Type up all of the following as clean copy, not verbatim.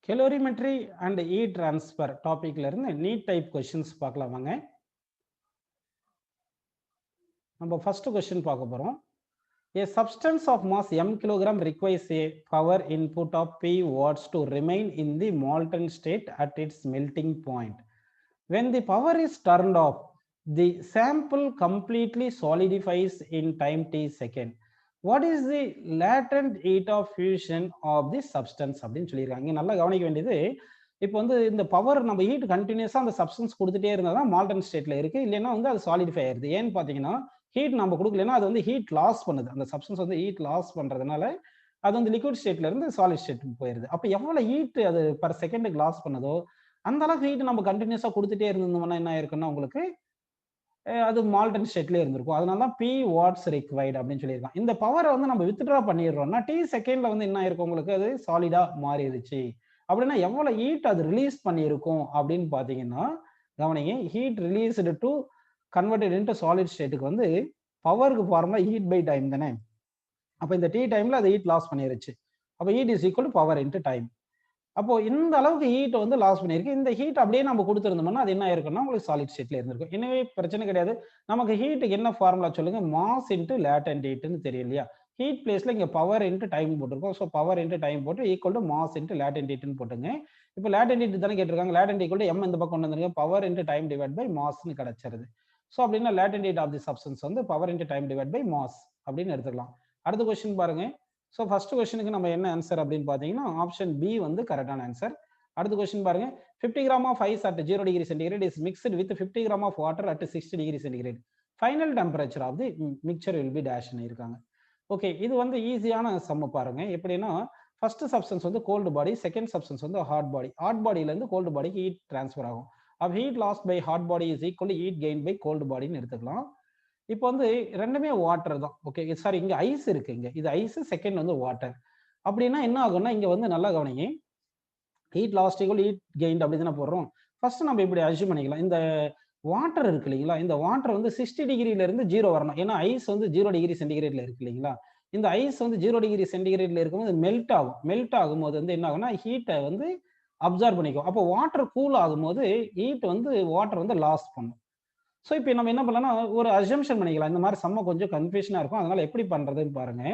Calorimetry and E transfer டாபிக்ல இருந்து NEET type questions பார்க்கலாம் வாங்க. நம்ம ஃபர்ஸ்ட் கொஸ்டின் பார்க்க போறோம். A substance of mass m kilogram requires a power input of p watts to remain in the molten state at its melting point. When the power is turned off, the sample completely solidifies in time t second. What is the latent heat of fusion of the substance அப்படின்னு சொல்லியிருக்காங்க. இங்க நல்லா கவனிக்க வேண்டியது, இப்போ வந்து இந்த power நம்ம ஹீட் கண்டினியூஸா அந்த சப்ஸ்டன்ஸ் கொடுத்துட்டே இருந்தால் தான் மால்டன் ஸ்டேட்ல இருக்கு, இல்லைன்னா வந்து அது சாலிடிஃபை ஆயிருது. ஏன்னு பார்த்தீங்கன்னா ஹீட் நம்ம கொடுக்கலன்னா அது வந்து ஹீட் லாஸ் பண்ணுது. அந்த சப்ஸ்டன்ஸ் வந்து ஹீட் லாஸ் பண்றதுனால அது வந்து லிக்விட் ஸ்டேட்ல இருந்து சாலிட் ஸ்டேட்டுக்கு போயிருது. அப்போ எவ்வளவு ஹீட் அது பர் செகண்டுக்கு லாஸ் பண்ணுதோ அந்த அளவுக்கு ஹீட் நம்ம கண்டினியூஸா கொடுத்துட்டே இருந்தோம்னா என்ன ஆயிருக்குன்னா உங்களுக்கு அது மால்டன் ஸ்டேட்லயே இருந்திருக்கும். அதனால தான் பி வாட்ஸ் ரிக்வைர்ட் அப்படின்னு சொல்லியிருக்கான். இந்த பவரை வந்து நம்ம வித்ட்ரா பண்ணிடுறோம்னா டி செகண்ட்ல வந்து என்ன ஆயிருக்கும் உங்களுக்கு, அது சாலிடா மாறிடுச்சு. அப்படின்னா எவ்வளவு ஹீட் அது ரிலீஸ் பண்ணியிருக்கும் அப்படின்னு பாத்தீங்கன்னா கவனிங்க, heat released to converted into solid ஸ்டேட்டுக்கு வந்து பவருக்கு ஃபார்முலா ஹீட் பை டைம் தானே. அப்போ இந்த டி டைம்ல அது ஹீட் லாஸ் பண்ணிருச்சு. அப்போ heat is equal to power into time. அப்போ இந்த அளவுக்கு ஹீட் வந்து லாஸ் பண்ணிருக்கு. இந்த ஹீட் அப்படியே நம்ம கொடுத்துருந்தோம்னா அது என்ன ஆயிருக்கும்னா உங்களுக்கு சாலிட் ஸ்டேட்ல இருந்திருக்கும். எனவே பிரச்சனை கிடையாது. நமக்கு ஹீட்டுக்கு என்ன ஃபார்முலா சொல்லுங்க, மாஸ் இன்டு லேட்டன்ட் ஹீட்னு தெரியும் இல்லையா. ஹீட் பிளேஸ்ல இங்க பவர் இன்டு டைம் போட்டிருக்கோம். ஸோ பவர் இன்டு டைம் போட்டு equal to mass into latent ஹீட்னு போட்டுங்க. இப்போ லேட்டன்ட் ஹீட் தானே கேட்டிருக்காங்க. லேட்டன்ட் ஈக்குவல் டு எம் இந்த பக்கம் கொண்டு வந்துருங்க, power into time divide by மாஸ்னு கிடைச்சிருது. ஸோ அப்படின்னா latent heat of the substance வந்து power into time divide by mass அப்படின்னு எடுத்துக்கலாம். அடுத்த கொஸ்டின் பாருங்க. ஸோ ஃபர்ஸ்ட் கொஸ்டினுக்கு நம்ம என்ன ஆன்சர் அப்படின்னு பார்த்தீங்கன்னா ஆப்ஷன் பி வந்து கரெக்டான ஆன்சர். அடுத்த கொஸ்டின் பாருங்க. 50 gram of ice at 0 degree centigrade is mixed with 50 gram of water at 60 degree centigrade. Final temperature of the mixture will be dash ன்னு இருக்காங்க. ஓகே, இது வந்து ஈஸியான சம் பாருங்க. எப்படின்னா ஃபர்ஸ்ட் சப்ஸ்டன்ஸ் வந்து கோல்டு பாடி, செகண்ட் சப்ஸ்டன்ஸ் வந்து hot body. Hot பாடியில இருந்து கோல்டு பாடிக்கு ஹீட் டிரான்ஸ்ஃபர் ஆகும். அப்ப heat lost by hot body is equal to heat gain by cold பாடின்னு எடுத்துக்கலாம். இப்போ வந்து ரெண்டுமே வாட்டர் தான். ஓகே சாரி, இங்க ஐஸ் இருக்கு. இங்க இது ஐஸ், செகண்ட் வந்து வாட்டர். அப்படின்னா என்ன ஆகும்னா இங்க வந்து நல்லா கவனிங்க, heat lost equal heat gained அப்படி தானே போடுறோம். ஃபர்ஸ்ட் நம்ம இப்படி அஸ்யூம் பண்ணிக்கலாம். இந்த வாட்டர் இருக்கு இல்லைங்களா, இந்த வாட்டர் வந்து 60 டிகிரில இருந்து 0 வரணும். ஏன்னா ஐஸ் வந்து 0 டிகிரி சென்டிகிரேட்ல இருக்கு இல்லைங்களா. இந்த ஐஸ் வந்து 0 டிகிரி சென்டிகிரேட்ல இருக்கும்போது மெல்ட் ஆகும். மெல்ட் ஆகும்போது வந்து என்ன ஆகும்னா ஹீட்டை வந்து அப்சார்ப் பண்ணிக்கும். அப்போ வாட்டர் கூல் ஆகும்போது ஹீட் வந்து வாட்டர் வந்து லாஸ் பண்ணும். ஸோ இப்போ நம்ம என்ன பண்ணலாம்னா ஒரு அசம்ஷன் பண்ணிக்கலாம். இந்த மாதிரி செம்ம கொஞ்சம் கன்ஃபியூஷனா இருக்கும். அதனால எப்படி பண்றதுன்னு பாருங்க.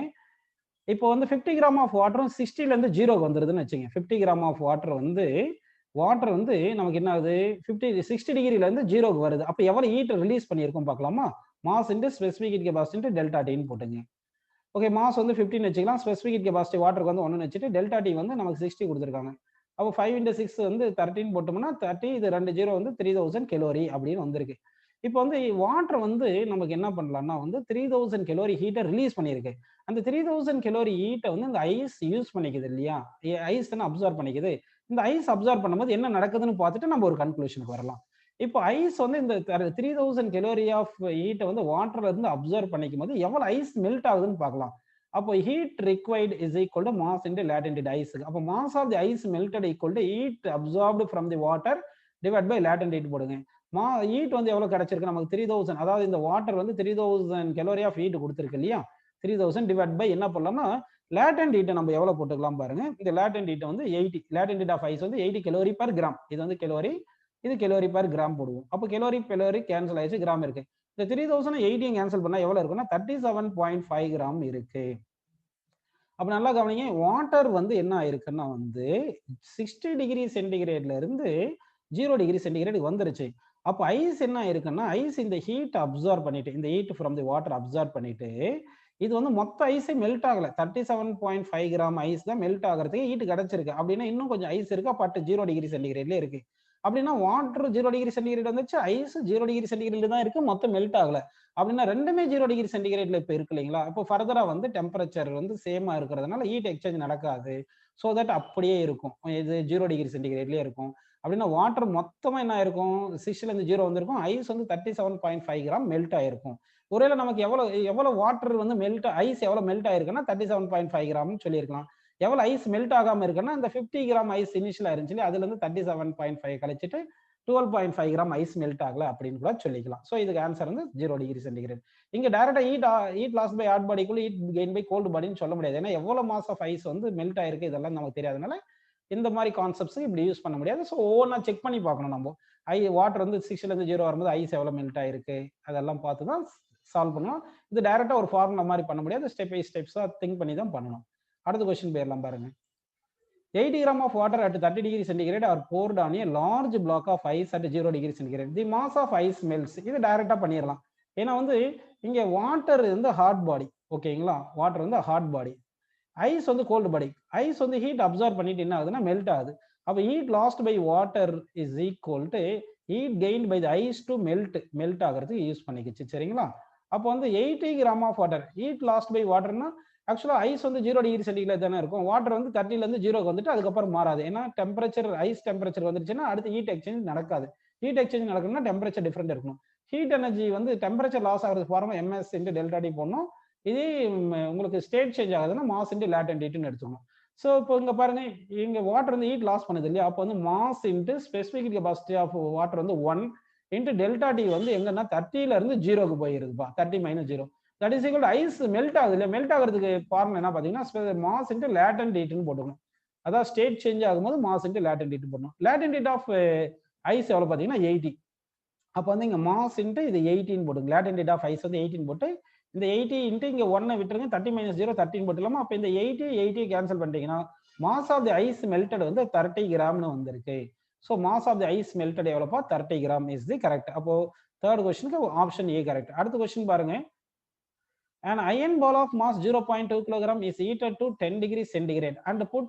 இப்போ வந்து 50 கிராம் ஆஃப் வாட்டரும் 60ல இருந்து 0க்கு வந்துருதுன்னு வச்சுங்க. 50 கிராம் ஆஃப் வாட்டர் வந்து நமக்கு என்ன ஆகுது, 60 டிகிரில இருந்து 0க்கு வருது. அப்ப எவ்வளவு ஹீட் ரிலீஸ் பண்ணியிருக்கோம் பார்க்கலாமா. Mass into specific heat capacity into delta டின்னு போட்டுங்க. ஓகே, மாஸ் வந்து 15 வச்சுக்கலாம். ஸ்பெசிபிக் ஹீட் கெபாசிட்டி வாட்டருக்கு வந்து 1 வச்சுட்டு டெல்டா டி வந்து நமக்கு 60 கொடுத்துருக்காங்க. அப்போ 5 இன்டு 6 வந்து 13 போட்டோம்னா 30, இது 2 0 வந்து 3000 கெலோரி அப்படின்னு வந்திருக்கு. இப்போ வந்து வாட்டர் வந்து நமக்கு என்ன பண்ணலாம்னா வந்து 3000 கெலோரி ஹீட்டை ரிலீஸ் பண்ணியிருக்கு. அந்த 3000 கெலோரி ஹீட்டை வந்து இந்த ஐஸ் யூஸ் பண்ணிக்குது இல்லையா, ஐஸ் தானே அப்சார்ப் பண்ணிக்குது. இந்த ஐஸ் அப்சார்ப் பண்ணும்போது என்ன நடக்குதுன்னு பார்த்துட்டு நம்ம ஒரு கன்க்ளூஷனுக்கு வரலாம். இப்போ ஐஸ் வந்து இந்த 3000 கெலோரி ஆஃப் ஹீட்டை வந்து வாட்டர்ல இருந்து அப்சார்ப் பண்ணிக்கும் போது எவ்வளவு ஐஸ் மெல்ட் ஆகுதுன்னு பார்க்கலாம். அப்போ heat required is equal to mass into latent heat ice. அப்போ mass of the ice melted equal to heat absorbed from the water divide by latent heat போடுங்க. ஹீட் வந்து எவ்வளவு கிடைச்சிருக்கு நமக்கு 3000. அதாவது இந்த வாட்டர் வந்து 3000 கெலோரி ஆஃப் ஹீட் கொடுத்துருக்கு இல்லையா. 3000 டிவைட் பை என்ன பண்ணலாம்னா லேட்டன்ட் ஹீட்டை நம்ம எவ்வளவு போட்டுக்கலாம் பாருங்க. இந்த லேட்டன்ட் ஹீட் வந்து 80, லேட்டன்ட் ஹீட் ஆஃப் ஐஸ் வந்து 80 கெலோரி பர் கிராம். இது வந்து கெலோரி, இது கெலோரி பர் கிராம் போடுவோம். அப்போ கெலோரி கேன்சல் ஆயிடுச்சு, கிராம் இருக்கு. இந்த 3080 கேன்சல் பண்ணா எவ்வளவு இருக்குன்னா 37.5 கிராம் இருக்கு. அப்ப நல்லா கவனிங்க, வாட்டர் வந்து என்ன ஆயிருக்குன்னா வந்து 60 டிகிரி சென்டிகிரேட்ல இருந்து 0 டிகிரி சென்டிகிரேட் வந்துருச்சு. அப்போ ஐஸ் என்ன ஆயிருக்குன்னா ஐஸ் இந்த ஹீட் அப்சார்ப் பண்ணிட்டு, இந்த heat from the water absorb பண்ணிட்டு, இது வந்து மொத்த ஐஸே மெல்ட் ஆகல. 37.5 கிராம் ஐஸ் தான் மெல்ட் ஆகிறதுக்கு ஹீட் கிடைச்சிருக்கு. அப்படின்னா இன்னும் கொஞ்சம் ஐஸ் இருக்கு, பட் 0 டிகிரி சென்டிகிரேட்ல இருக்கு. அப்படின்னா வாட்டர் 0 டிகிரி சென்டிகிரேட் வந்துச்சு, ஐஸ் 0 டிகிரி சென்டிகிரேட்ல தான் இருக்கு, மொத்தம் மெல்ட் ஆகல. அப்படின்னா ரெண்டுமே 0 டிகிரி சென்டிகிரேட்ல இப்ப இருக்கு இல்லைங்களா. இப்போ ஃபர்தரா வந்து டெம்பரேச்சர் வந்து சேமா இருக்கிறதுனால ஹீட் எக்ஸ்சேஞ்ச் நடக்காது. ஸோ தட் அப்படியே இருக்கும், இது 0 டிகிரி சென்டிகிரேட்லயே இருக்கும். அப்படின்னா வாட்டர் மொத்தமா என்ன ஆயிருக்கும், 60ல இருந்து 0 வந்திருக்கும். ஐஸ் வந்து 37.5 கிராம் மெல்ட் ஆயிருக்கும். ஒருவேளை நமக்கு எவ்வளவு வாட்டர் வந்து மெல்ட், ஐஸ் எவ்வளவு மெல்ட் ஆயிருக்குன்னா 37.5 கிராம்னு சொல்லியிருக்கலாம். எவ்வளவு ஐஸ் மெல்ட் ஆகாம இருக்குன்னா இந்த 50 கிராம் ஐஸ் இனிஷியலா இருந்துச்சு, அதுல இருந்து 37.5 கழிச்சிட்டு 12.5 கிராம் ஐஸ் மெல்ட் ஆகல அப்படின்னு கூட சொல்லிக்கலாம். ஸோ இதுக்கு ஆன்சர் வந்து 0 டிகிரி சென்டிகிரேட். இங்க டைரக்டா ஹீட் லாஸ் பை ஹாட் பாடிக்குள்ள ஹீட் கெயின் பை கோல்டு பாடின்னு சொல்ல முடியாது. ஏன்னா எவ்வளவு மாஸ் ஆஃப் ஐஸ் வந்து மெல்ட் ஆயிருக்கு இதெல்லாம் நமக்கு தெரியாதனால இந்த மாதிரி கான்செப்ட்ஸ் இப்படி யூஸ் பண்ண முடியாது. ஸோ ஒவ்வொன்றா செக் பண்ணி பார்க்கணும் நம்ம. வாட்டர் வந்து 6லேருந்து 0 வரும்போது ஐஸ் எவ்வளோ மெல்ட் ஆயிருக்கு அதெல்லாம் பார்த்து தான் சால்வ் பண்ணணும். இது டைரெக்டாக ஒரு ஃபார்முலா மாதிரி பண்ண முடியாது. ஸ்டெப் பை ஸ்டெப்ஸாக திங்க் பண்ணி தான் பண்ணணும். அடுத்த கொஸ்டின் போயிடலாம் பாருங்க. 80 grams of water at 30 degrees centigrade are poured on a large block of ice at 0 degrees centigrade. The mass of ice melts. இது டைரக்டா பண்ணிடலாம். ஏன்னா வந்து இங்க வாட்டர் வந்து ஹாட் பாடி, ஓகேங்களா? வாட்டர் வந்து ஹாட் பாடி, ஐஸ் வந்து கோல்டு பாடி. ஐஸ் வந்து ஹீட் அப்சர்வ் பண்ணிட்டு என்ன ஆகுதுன்னா மெல்ட் ஆகுது. அப்போ heat lost by water is equal to heat gain by the ice to melt ஆகிறதுக்கு யூஸ் பண்ணிக்கிச்சு. சரிங்களா? அப்போ வந்து 80 grams of water, heat lost by வாட்டர்னா ஆக்சுவலாக ஐஸ் வந்து 0 டிகிரி சென்டிகிரேட் தானே இருக்கும். வாட்டர் வந்து 30லேருந்து 0க்கு வந்துட்டு அதுக்கப்புறம் மாறாது. ஏன்னா டெம்பரேச்சர் ஐஸ் டெம்பரேச்சர் வந்துருச்சுன்னா அடுத்து ஹீட் எக்ஸ்சேஞ்ச் நடக்காது. ஹீட் எக்ஸ்சேஞ்ச் நடக்கணும்னா டெம்பரேச்சர் டிஃப்ரெண்ட் இருக்கணும். ஹீட் எனர்ஜி வந்து டெம்பரேச்சர் லாஸ் ஆகிறது ஃபார்முலா ms × ΔT போடணும். இதே உங்களுக்கு ஸ்டேட் சேஞ்ச் ஆகுதுன்னா மாஸ் × லேட்டன்ட் ஹீட்னு எடுத்துக்கணும். ஸோ இப்போ இங்கே பாருங்க, இங்கே வாட்டர் வந்து ஹீட் லாஸ் பண்ணுது இல்லையா? அப்போ வந்து mass × specific capacity of water வந்து 1 × ΔT வந்து எங்கன்னா 30லேருந்து 0க்கு போயிருதுப்பா. 30 - 0 that is equal to ice melt ஆகுது இல்லையா? மெல்ட் ஆகிறதுக்கு ஃபார்முலா என்ன பார்த்தீங்கன்னா மாஸ் × லேட்டன்ட் ஹீட்னு போட்டுக்கணும். அதாவது ஸ்டேட் சேஞ்ச் ஆகும்போது மாஸ் × லேட்டன்ட் ஹீட் போடணும். லேட்டன்ட் ஹீட் ஆஃப் ஐஸ் எவ்வளோ பார்த்தீங்கன்னா 80. அப்போ வந்து இங்கே மாஸ் × இது 18 போட்டுங்க. லேட்டன்ட் ஹீட் ஆஃப் ஐஸ் வந்து 18 போட்டு இந்த 80 × இங்கே 1 விட்டுருங்க. 30 - 0 13 போட்டுலாமா? அப்போ இந்த 80 கேன்சல் பண்ணிட்டீங்கன்னா mass of the ice melted வந்து 30 கிராம்னு வந்திருக்கு. So mass of the ice melted எவ்வளோப்பா? 30 கிராம் இஸ் தி கரெக்ட். அப்போ தேர்ட் கொஸ்டினுக்கு ஆப்ஷன் ஏ கரெக்ட். அடுத்த கொஸ்டின் பாருங்க. An iron ball of mass 0.2 kg is heated to 10 degrees centigrade and put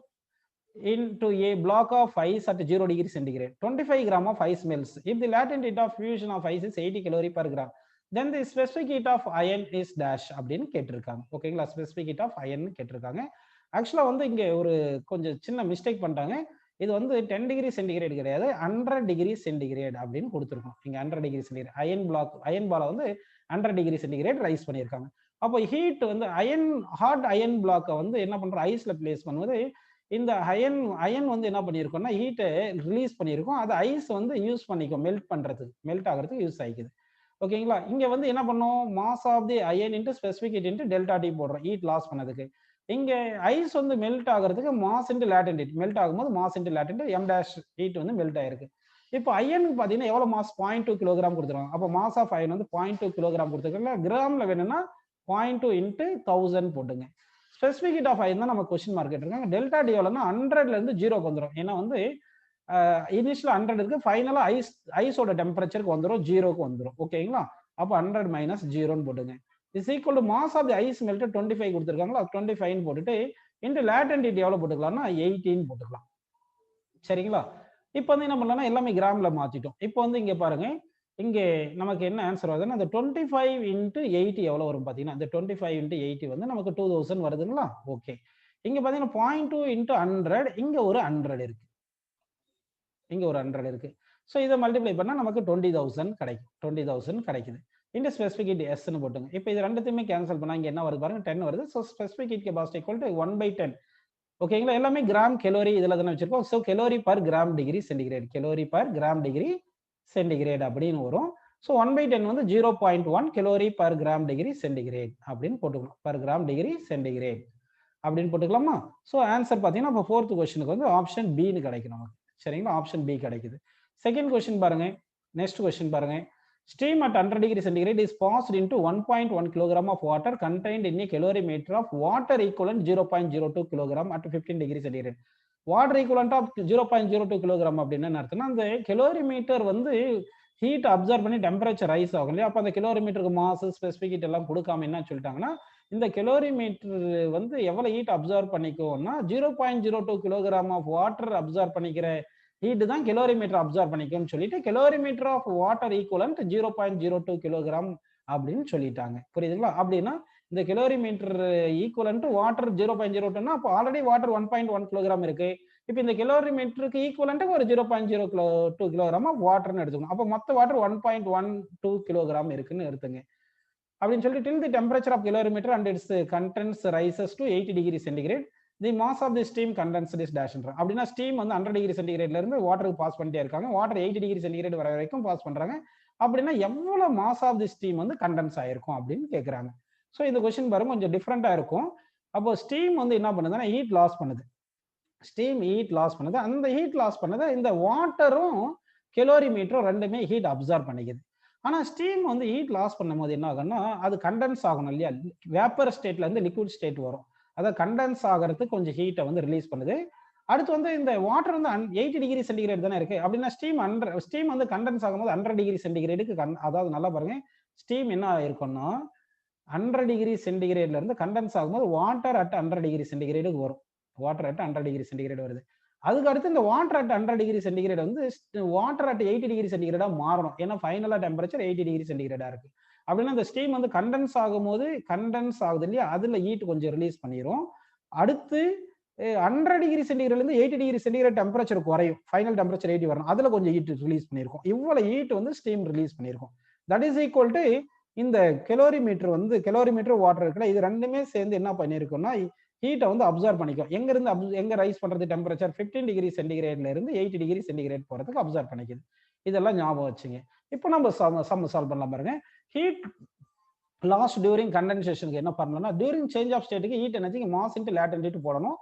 into a block of ice at 0 degrees centigrade. 25 grams of ice melts. If the latent heat of fusion of ice is 80 calorie per gram, then the specific heat of iron is dash அப்படின்னு கேட்டிருக்காங்க. ஓகேங்களா? Specific heat of iron கேட்டிருக்காங்க. ஆக்சுவலாக வந்து இங்கே ஒரு கொஞ்சம் சின்ன மிஸ்டேக் பண்ணிட்டாங்க. இது வந்து 10 டிகிரி சென்டிகிரேட் கிடையாது, 100 டிகிரி சென்டிகிரேட் அப்படின்னு கொடுத்துருக்கோம். இங்கே 100 டிகிரி சென்டிகிரேட் அயன் பாலை வந்து 100 டிகிரி சென்டிகிரேட் ரைஸ் பண்ணியிருக்காங்க. அப்போ ஹீட் வந்து ஹாட் அயன் பிளாக்கை வந்து என்ன பண்றோம்? ஐஸ்ல பிளேஸ் பண்ணும்போது இந்த அயன் வந்து என்ன பண்ணியிருக்கோம்னா ஹீட்டை ரிலீஸ் பண்ணியிருக்கோம். அது ஐஸ் வந்து யூஸ் பண்ணிக்கும் மெல்ட் ஆகிறதுக்கு யூஸ் ஆகிக்குது. ஓகேங்களா? இங்க வந்து என்ன பண்ணோம்? Mass of the iron × specific heat × ΔT போடுறோம் ஹீட் லாஸ் பண்ணதுக்கு. இங்க ஐஸ் வந்து மெல்ட் ஆகிறதுக்கு மாஸ் × லேட்டன்ட் ஹீட், மெல்ட் ஆகும்போது மாஸ் × லேட்டன்ட் m' ஹீட் வந்து மெல்ட் ஆயிருக்கு. இப்போ அயனுக்கு பார்த்தீங்கன்னா எவ்வளோ மாஸ்? 0.2 கிலோகிராம் கொடுத்துருவாங்க. அப்போ மாஸ் ஆஃப் அயன் வந்து 0.2 கிலோகிராம் கொடுத்துருக்காங்க. கிராம்ல வேணும்னா 0.2 × 1000 போட்டுங்க. ஸ்பெசிஃபிக் ஹீட் ஆஃப் அயன் தான் நம்ம கொஸ்டின் மார்க் கேட்டிருக்காங்க. ΔT எவ்வளோன்னா 100லேருந்து 0க்கு வந்துடும். ஏன்னா வந்து இனிஷியல் 100 இருக்கு, ஃபைனலா ஐஸோட டெம்பரேச்சருக்கு வந்துடும், 0க்கு வந்துடும். ஓகேங்களா? அப்போ 100 - 0ன்னு போட்டுங்க. Is equal to mass of the ice melted 25 கொடுத்துருக்காங்களா? 25 போட்டுட்டு இன்டு லேட்டன்ட் ஹீட் எவ்வளோ போட்டுக்கலாம்னா 18 போட்டுக்கலாம். சரிங்களா? இப்போ வந்து என்ன பண்ணலாம்னா எல்லாமே கிராம்ல மாத்திட்டோம். இப்போ வந்து இங்க பாருங்க, இங்கே நமக்கு என்ன ஆன்சர் வருதுன்னா அந்த 25 × 80 எவ்வளோ வரும் பார்த்தீங்கன்னா, இந்த 25 × 80 வந்து நமக்கு 2000 வருதுங்களா? ஓகே. இங்க பார்த்தீங்கன்னா 0.2 × 100, இங்க ஒரு 100 இருக்கு, இங்க ஒரு 100 இருக்கு. ஸோ இதை மல்டிப்ளை பண்ணா நமக்கு 20,000 கிடைக்கும். 20,000 கிடைக்குது. இந்த ஸ்பெசிஃபிக் ஹீட் எஸ்ன்னு போட்டுங்க. இப்போ இது ரெண்டுத்தையுமே கேன்சல் பண்ணா இங்க என்ன வருது பாருங்க, 10 வருது. So specific heat capacity equal to 1/10. ஓகேங்களா? எல்லாமே கிராம் கெலோரி இதில் தானே வச்சிருக்கோம். So calorie per gram degree centigrade, calorie per gram degree centigrade அப்படின்னு வரும். ஸோ 1/10 வந்து 0.1 calorie per gram degree centigrade அப்படின்னு போட்டுக்கணும். பர் கிராம் டிகிரி சென்டிகிரேட் அப்படின்னு போட்டுக்கலாமா? ஸோ ஆன்சர் பார்த்தீங்கன்னா இப்போ 4th கொஸ்டினுக்கு வந்து ஆப்ஷன் பின்னு கிடைக்கும் நமக்கு. சரிங்களா? ஆப்ஷன் பி கிடைக்குது. செகண்ட் கொஸ்டின் பாருங்க. நெக்ஸ்ட் கொஸ்டின் பாருங்க. Steam at 100 degree centigrade is passed into 1.1 kilogram of water contained in a calorimeter of water equivalent 0.02 kilogram at 15 degree centigrade. Water equivalent of 0.02 kilogram அப்படின்னு என்ன அர்த்தம்னா, அந்த calorimeter வந்து heat absorb பண்ணி temperature rise ஆகும் இல்லையா? அப்போ அந்த கிலோரிமீட்டருக்கு மாஸ் ஸ்பெசிஃபிக் ஹீட் எல்லாம் கொடுக்காம என்ன சொல்லிட்டாங்கன்னா, இந்த கிலோரிமீட்டர் வந்து எவ்வளவு ஹீட் அப்சர்வ் பண்ணிக்கும்னா 0.02 கிலோகிராம் ஆஃப் வாட்டர் அப்சர்வ் பண்ணிக்கிற ஹீட் தான் கிலோரிமீட்டர் அப்சர்வ் பண்ணிக்கும்னு சொல்லிட்டு calorimeter of water equivalent 0.02 kilogram அப்படின்னு சொல்லிட்டாங்க. புரியுதுங்களா? அப்படின்னா இந்த கிலோரிமீட்டர் ஈக்குவலண்ட் வாட்டர் 0.02னா அப்போ ஆல்ரெடி வாட்டர் 1.1 கிலோகிராம் இருக்கு. இப்போ இந்த கிலோரிமீட்டருக்கு ஈக்குவலண்ட் ஒரு 0.02 கிலோகிராம் வாட்டர்னு எடுத்துக்கணும். அப்போ மொத்த வாட்டர் 1.12 கிலோகிராம் இருக்குன்னு எடுத்துங்க. அப்படின்னு சொல்லிட்டு till the temperature of calorimeter and its contents rises to 80 degree centigrade, the mass of the steam condensed is dash. அப்படின்னா ஸ்டீம் வந்து 100 டிகிரி சென்டிகிரேட்ல இருந்து வாட்டருக்கு பாஸ் பண்ணிட்டே இருக்காங்க. வாட்டர் 80 டிகிரி சென்டிகிரேட் வர வரைக்கும் பாஸ் பண்றாங்க. அப்படின்னா எவ்வளவு மாஸ் ஆஃப் தி ஸ்டீம் வந்து கண்டென்ஸ் ஆயிருக்கும் அப்படின்னு கேட்கறாங்க. ஸோ இந்த கொஸ்டின் பாருங்க கொஞ்சம் டிஃப்ரெண்டா இருக்கும். அப்போ ஸ்டீம் வந்து என்ன பண்ணுதுன்னா ஹீட் லாஸ் பண்ணுது. ஸ்டீம் ஹீட் லாஸ் பண்ணுது. அந்த ஹீட் லாஸ் பண்ணதை இந்த வாட்டரும் கெலோரிமீட்டரும் ரெண்டுமே ஹீட் அப்சர்வ் பண்ணிக்குது. ஆனா ஸ்டீம் வந்து ஹீட் லாஸ் பண்ணும்போது என்ன ஆகும்னா அது கண்டென்ஸ் ஆகணும் இல்லையா, வேப்பர் ஸ்டேட்ல இருந்து லிக்விட் ஸ்டேட் வரும். அதை கண்டென்ஸ் ஆகிறதுக்கு கொஞ்சம் ஹீட்டை வந்து ரிலீஸ் பண்ணுது. அடுத்து வந்து இந்த வாட்டர் வந்து 80 டிகிரி சென்டிகிரேட் தானே இருக்கு. அப்படின்னா ஸ்டீம் வந்து கண்டென்ஸ் ஆகும்போது 100 டிகிரி சென்டிகிரேடுக்கு அதாவது நல்லா பாருங்க, ஸ்டீம் என்ன இருக்கும்னா 100 டிகிரி சென்டிகிரேட்ல இருந்து கண்டென்ஸ் ஆகும்போது வாட்டர் அட் 100 டிகிரி சென்டிகிரேடுக்கு வரும். வாட்டர் அட் 100 டிகிரி சென்டிகிரேட் வருது. அதுக்கு அடுத்து இந்த வாட்டர் அட் 100 டிகிரி சென்டிகிரேட் வந்து வாட்டர் அட் 80 டிகிரி சென்டிகிரேடா மாறணும். ஏன்னா ஃபைனலா டெம்பரேச்சர் 80 டிகிரி சென்டிகிரேடா இருக்கு. அப்படின்னா இந்த ஸ்டீம் வந்து கண்டென்ஸ் ஆகும்போது கண்டென்ஸ் ஆகுது இல்லையா, அதுல ஹீட் கொஞ்சம் ரிலீஸ் பண்ணிரும். அடுத்து 100 டிகிரி சென்டிகிரேட்ல இருந்து 80 டிகிரி சென்டிகிரேட் டெம்பரேச்சர் குறையும். ஃபைனல் டெம்பரேச்சர் 80 வரணும். அதுல கொஞ்சம் ஹீட் ரிலீஸ் பண்ணிருக்கும். இவ்வளவு ஹீட் வந்து ஸ்டீம் ரிலீஸ் பண்ணிருக்கும். தட் இஸ் ஈக்குவல் டு இந்த கெலோரிமீட்டர் வாட்டர் இருக்குல்ல, இது ரெண்டுமே சேர்ந்து என்ன பண்ணிருக்கும்னா ஹீட்டை வந்து அப்சர்வ் பண்ணிக்கும். எங்க இருந்து எங்க ரைஸ் பண்றது டெம்பரேச்சர் 15 டிகிரி சென்டிகிரேட்ல இருந்து 80 டிகிரி சென்டிகிரேட் போறதுக்கு அப்சர்வ் பண்ணிக்குது. இதெல்லாம் ஞாபகம் வச்சுங்க. இப்போ நம்ம சம் சால்வ் பண்ணலாம் பாருங்க. ஹீட் லாஸ் டியூரிங் கண்டென்சேஷனுக்கு என்ன பண்ணலாம்னா, டியூரிங் சேஞ்ச் ஆஃப் ஸ்டேட்டுக்கு ஹீட் எனர்ஜிக்கு மாஸ் இன்டு லேட்டன்ட் ஹீட் போடணும்.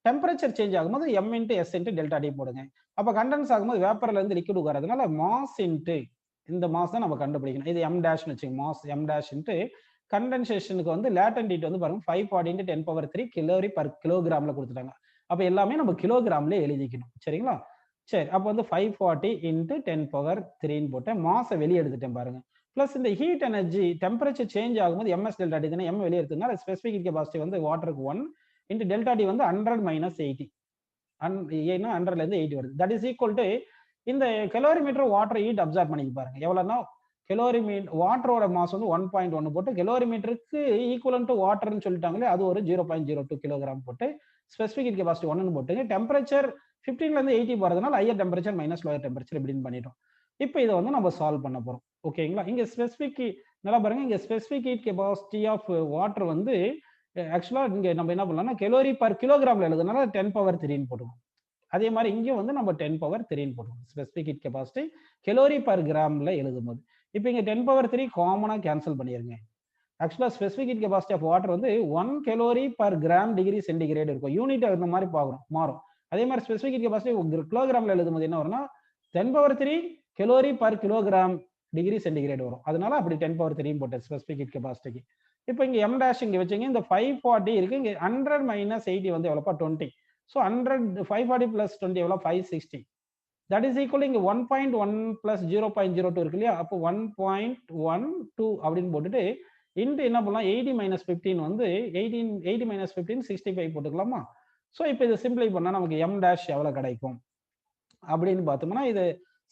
டெம்பரேச்சர் சேஞ்ச் ஆகும்போது m into s into delta T போடுங்க. அப்ப கண்டென்ஸ் ஆகும்போது வேப்பர்ல இருந்து லிக்விட் வரதுனால மாஸ் இன்டு இந்த மாஸ் தான் நம்ம கண்டுபிடிக்கணும். இது m டேஷ்னு வச்சுங்க. மாஸ் m டேஷ் இன்டு கண்டென்சேஷனுக்கு வந்து லேட்டன்ட் ஹீட் வந்து பாருங்க 540 இன்டு 10 பவர் 3 கலோரி பர் கிலோகிராம்ல கொடுத்துட்டாங்க. அப்ப எல்லாமே நம்ம கிலோகிராம்ல எழுதிக்கணும். சரிங்களா? சரி, அப்ப வந்து 540 இன்டு 10 பவர் 3ன்னு போட்டேன். மாஸை வெளியே எடுத்துட்டேன் பாருங்க. பிளஸ் இந்த ஹீட் எனர்ஜி டெம்பரேச்சர் சேஞ்ச் ஆகும்போது ms டெல்டா டி தானே, m வெளியே எடுத்ததுனால ஸ்பெசிபிக் ஹீட் கெபாசிட்டி வந்து வாட்டருக்கு 1 இன்டு டெல்டா டி வந்து 100 மைனஸ் 80. ஏன்னா 100ல இருந்து 80 வருது. தட் இஸ் ஈக்குவல் டு இந்த கெலோரிமீட்டர் வாட்டர் ஹீட் அப்சர்வ் பண்ணிக்க பாருங்க. எவ்வளவுனா வாட்டரோட மாஸ் வந்து 1.1 போட்டு கெலோரிமீட்டருக்கு ஈக்குவலன்ட் டு வாட்டர்னு சொல்லிட்டாங்களே, அது ஒரு 0.02 கிலோகிராம் போட்டு ஸ்பெசிபிக் ஹீட் கெபாசிட்டி 1ன்னு போட்டுங்க. டெம்பரேச்சர் 15ல இருந்து 80 போறதுனால higher temperature minus lower temperature இப்படின்னு பண்ணிட்டோம். இப்போ இதை வந்து நம்ம சால்வ் பண்ண போறோம். ஓகேங்களா? இங்க ஸ்பெசிபிக் நல்லா பாருங்க, இங்க specific heat capacity of water வந்து ஆக்சுவலா இங்க நம்ம என்ன பண்ணலாம்னா கெலோரி பர் கிலோகிராம்ல எழுதுனால 10 பவர் 3ன்னு போட்டுக்கோம். அதே மாதிரி இங்க வந்து நம்ம 10 பவர் 3ன்னு போட்டுக்கோம். Specific heat capacity calorie per கிராம்ல எழுதும்போது இப்போ இங்க 10 பவர் 3 காமனா கேன்சல் பண்ணிருங்க. ஆக்சுவலா specific heat capacity of water வந்து 1 calorie per gram degree centigrade இருக்கும். யூனிட் இந்த மாதிரி மாறும். அதே மாதிரி ஸ்பெசிபிக் ஹீட் கெபாசிட்டி கிலோகிராம்ல எழுதும்போது என்ன வரும்னா 10 power 3 calorie per kilogram degree centigrade வரும். அதனால அப்படி 10 பவர் 3 போட்டேன் ஸ்பெசிபிக் ஹீட் கெபாசிட்டிக்கு. இப்போ இங்க m டேஷ் இங்க வச்சீங்க, இந்த 540 இருக்கு, இங்க 100 மைனஸ் 80 வந்து எவ்வளோப்பா 20. ஸோ 540 பிளஸ் 20 எவ்வளோ 560. தட் இஸ் ஈக்குவல் இங்க 1.1 பிளஸ் 0.02 இருக்கு இல்லையா, அப்போ 1.12 அப்படின்னு போட்டுட்டு இன்ட்டு என்ன பண்ணலாம் 80 மைனஸ் 15 வந்து 80 மைனஸ் 15 65 போட்டுக்கலாமா? ஸோ இப்போ இதை சிம்பிளை பண்ணால் நமக்கு m டேஷ் எவ்வளோ கிடைக்கும் அப்படின்னு பார்த்தோம்னா, இது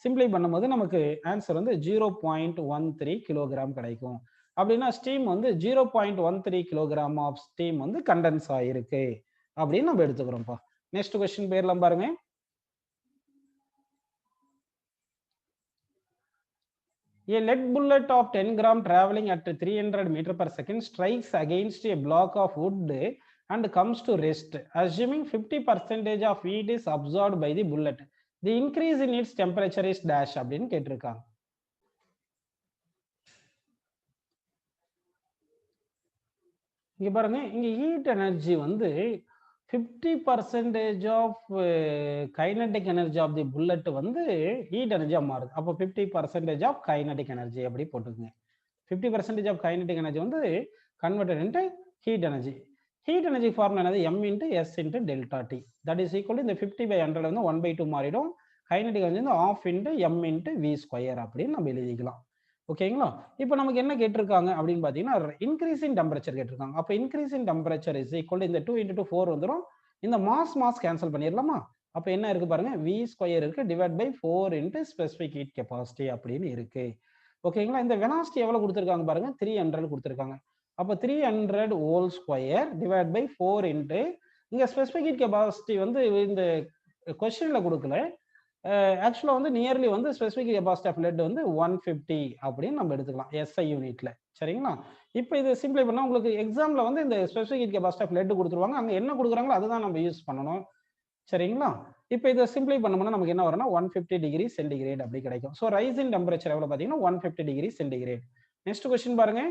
சிம்பிளை பண்ணும்போது நமக்கு ஆன்சர் வந்து 0.13 கிலோகிராம் கிடைக்கும். அப்படின்னா ஸ்டீம் வந்து 0.13 கிலோகிராம் ஆஃப் ஸ்டீம் வந்து கண்டென்ஸ் ஆயிருக்கு அப்படின்னு நம்ம எடுத்துக்கிறோம்ப்பா. நெக்ஸ்ட் क्वेश्चन போயிடலாம் பாருங்க. A lead bullet of 10 gram traveling at 300 meter per second strikes against a block of wood and comes to rest. Assuming 50% of heat is absorbed by the bullet, the increase in its temperature is dash அப்படின்னு கேட்டிருக்காங்க. இங்க பாருங்க, இங்க heat energy வந்து 50% of kinetic energy of the bullet வந்து heat எனர்ஜியா மாறுது. அப்போ 50% ஆஃப் கைனடிக் எனர்ஜி அப்படி போட்டுக்குங்க. 50% ஆஃப் கைனடிக் எனர்ஜி வந்து converted into heat energy. Heat energy formula என்னது m into s into delta D. That is equal இந்த 50/100 வந்து 1/2 மாறிடும். கைனடிக் எனர்ஜி வந்து ½ into m into v square அப்படின்னு நம்ம எழுதிக்கலாம். ஓகேங்களா? இப்போ நமக்கு என்ன கேட்டிருக்காங்க அப்படின்னு பார்த்தீங்கன்னா இன்க்ரீஸ் இன் டெம்பரேச்சர் கேட்டிருக்காங்க. அப்போ increase in temperature is equal இந்த 2 இன்டு 4 வந்துடும். இந்த மாஸ் கேன்சல் பண்ணிடலாமா? அப்போ என்ன இருக்கு பாருங்க, v ஸ்கொயர் இருக்கு divide by 4 into specific heat capacity அப்படின்னு இருக்கு. ஓகேங்களா? இந்த வெலாசிட்டி எவ்வளவு கொடுத்துருக்காங்க பாருங்க, 300 கொடுத்துருக்காங்க. அப்போ 300 whole square divide by 4 into இங்க ஸ்பெசிபிக் ஹீட் கெபாசிட்டி வந்து இந்த கொஸ்டின்ல கொடுக்கல. ஆக்சுவலா வந்து நியர்லி வந்து ஸ்பெசிபிக் கெபாசிட்டி ஆஃப் லெட் வந்து 150 அப்படின்னு நம்ம எடுத்துக்கலாம் SI யூனிட்ல. சரிங்களா? இப்போ இது சிம்பிளை பண்ணா உங்களுக்கு எக்ஸாம்ல வந்து இந்த specific heat capacity of lead கொடுத்துருவாங்க. அங்க என்ன கொடுக்குறாங்களோ அதுதான் நம்ம யூஸ் பண்ணணும். சரிங்களா? இப்போ இதை சிம்பிளை பண்ணோம்னா நமக்கு என்ன வரும்னா 150 டிகிரி சென்டிகிரேட் அப்படி கிடைக்கும். ஸோ ரைஸ் இன் டெம்பரேச்சர் எவ்வளவு பார்த்தீங்கன்னா 150 டிகிரி சென்டிகிரேட். நெக்ஸ்ட் கொஸ்டின் பாருங்க.